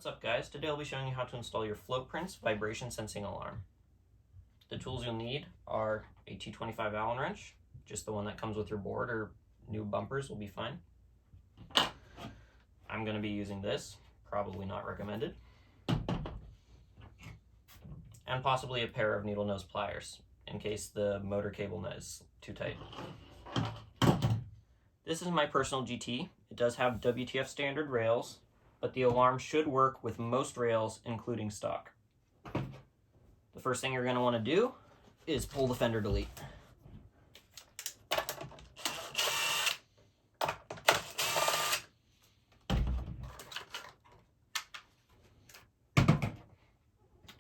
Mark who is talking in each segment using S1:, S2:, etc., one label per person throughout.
S1: What's up guys, today I'll be showing you how to install your Floatprints vibration sensing alarm. The tools you'll need are a T25 Allen wrench, just the one that comes with your board, or new bumpers will be fine. I'm going to be using this, probably not recommended. And possibly a pair of needle nose pliers, in case the motor cable nut is too tight. This is my personal GT. It does have WTF standard rails, but the alarm should work with most rails, including stock. The first thing you're going to want to do is pull the fender delete.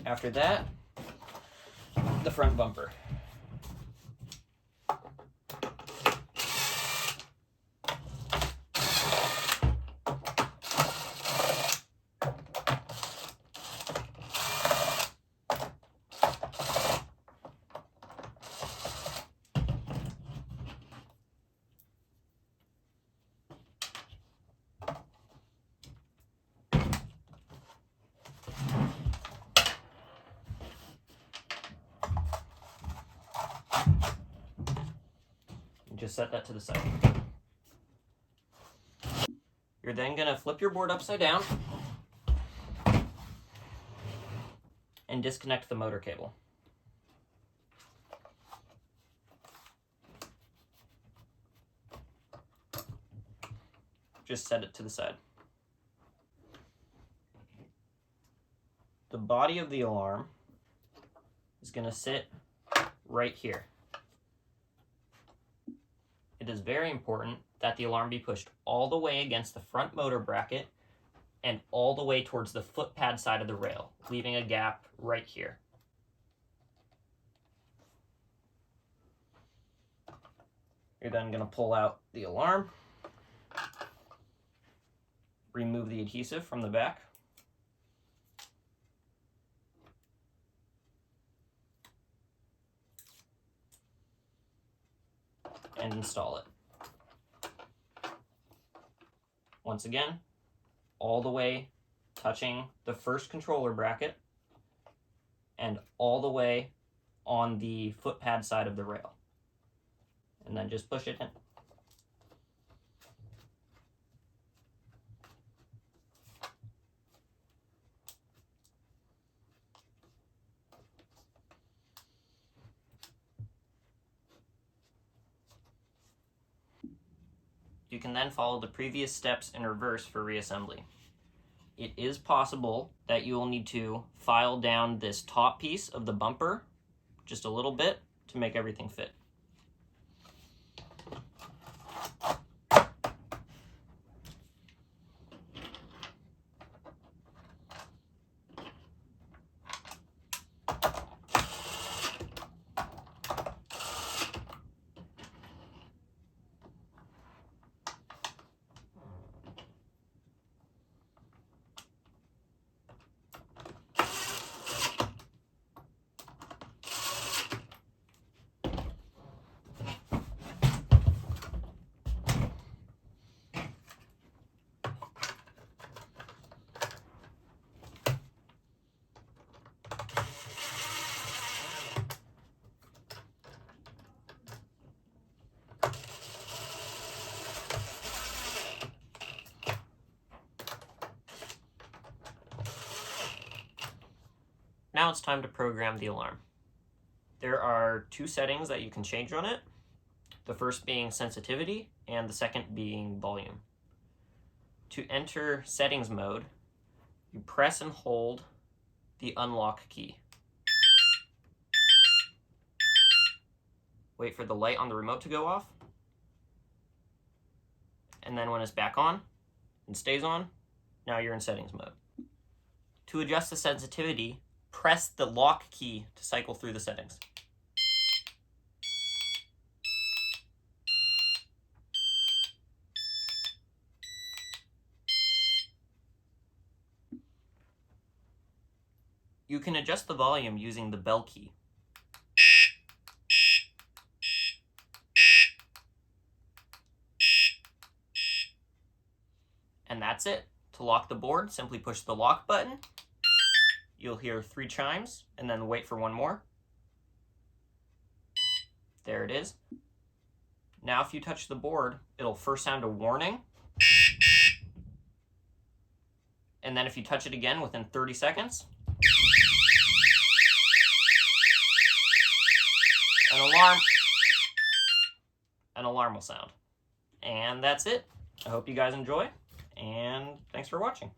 S1: After that, the front bumper. Just set that to the side. You're then going to flip your board upside down and disconnect the motor cable. Just set it to the side. The body of the alarm is going to sit right here. It is very important that the alarm be pushed all the way against the front motor bracket and all the way towards the foot pad side of the rail, leaving a gap right here. You're then going to pull out the alarm, remove the adhesive from the back, and install it. Once again, all the way touching the first controller bracket and all the way on the foot pad side of the rail. And then just push it in. You can then follow the previous steps in reverse for reassembly. It is possible that you will need to file down this top piece of the bumper just a little bit to make everything fit. Now it's time to program the alarm. There are two settings that you can change on it, the first being sensitivity and the second being volume. To enter settings mode, you press and hold the unlock key. Wait for the light on the remote to go off, and then when it's back on and stays on, now you're in settings mode. To adjust the sensitivity, press the lock key to cycle through the settings. You can adjust the volume using the bell key. And that's it. To lock the board, simply push the lock button. You'll hear 3 chimes, and then wait for one more. There it is. Now if you touch the board, it'll first sound a warning. And then if you touch it again within 30 seconds, an alarm will sound. And that's it. I hope you guys enjoy, and thanks for watching.